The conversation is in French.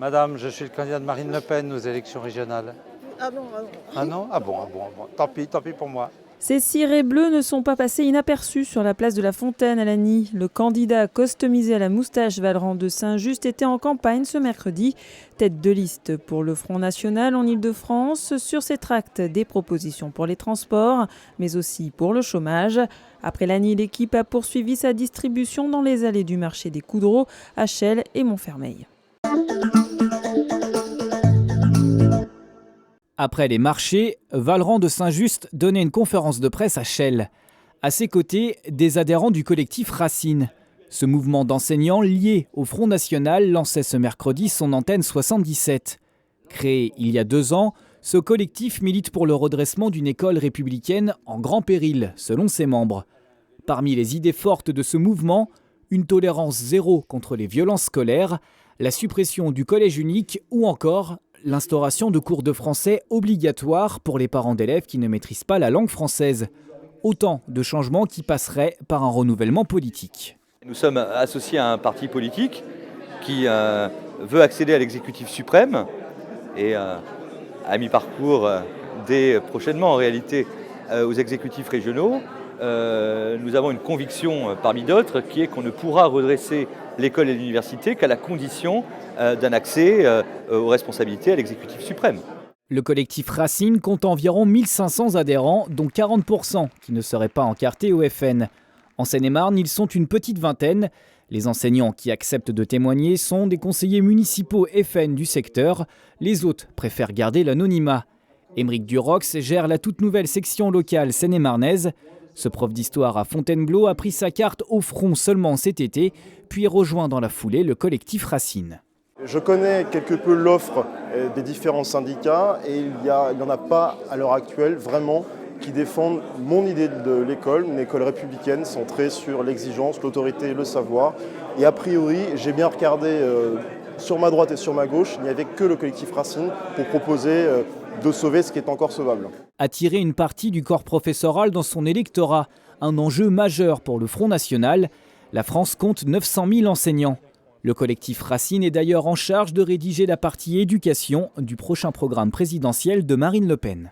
Madame, je suis le candidat de Marine Le Pen aux élections régionales. Ah non, ah non. Ah non? Ah bon. Tant pis pour moi. Ces cirés bleus ne sont pas passés inaperçus sur la place de la Fontaine à Lagny. Le candidat customisé à la moustache Valran de Saint-Just était en campagne ce mercredi. Tête de liste pour le Front National en Ile-de-France. Sur ses tracts, des propositions pour les transports, mais aussi pour le chômage. Après Lagny, l'équipe a poursuivi sa distribution dans les allées du marché des Coudreaux, à Chelles et Montfermeil. Après les marchés, Valran de Saint-Just donnait une conférence de presse à Chelles. À ses côtés, des adhérents du collectif Racine. Ce mouvement d'enseignants lié au Front National lançait ce mercredi son antenne 77. Créé il y a 2 ans, ce collectif milite pour le redressement d'une école républicaine en grand péril, selon ses membres. Parmi les idées fortes de ce mouvement, une tolérance zéro contre les violences scolaires, la suppression du collège unique ou encore l'instauration de cours de français obligatoires pour les parents d'élèves qui ne maîtrisent pas la langue française. Autant de changements qui passeraient par un renouvellement politique. Nous sommes associés à un parti politique qui veut accéder à l'exécutif suprême et à mi-parcours, dès prochainement en réalité, aux exécutifs régionaux. Nous avons une conviction parmi d'autres qui est qu'on ne pourra redresser l'école et l'université qu'à la condition d'un accès aux responsabilités à l'exécutif suprême. Le collectif Racine compte environ 1500 adhérents, dont 40% qui ne seraient pas encartés au FN. En Seine-et-Marne, ils sont une petite vingtaine. Les enseignants qui acceptent de témoigner sont des conseillers municipaux FN du secteur. Les autres préfèrent garder l'anonymat. Émeric Durox gère la toute nouvelle section locale seine-et-marnaise. Ce prof d'histoire à Fontainebleau a pris sa carte au front seulement cet été, puis rejoint dans la foulée le collectif Racine. Je connais quelque peu l'offre des différents syndicats et il n'y en a pas à l'heure actuelle vraiment qui défendent mon idée de l'école, une école républicaine centrée sur l'exigence, l'autorité et le savoir. Et a priori, j'ai bien regardé sur ma droite et sur ma gauche, il n'y avait que le collectif Racine pour proposer de sauver ce qui est encore sauvable. Attirer une partie du corps professoral dans son électorat, un enjeu majeur pour le Front National. La France compte 900 000 enseignants. Le collectif Racine est d'ailleurs en charge de rédiger la partie éducation du prochain programme présidentiel de Marine Le Pen.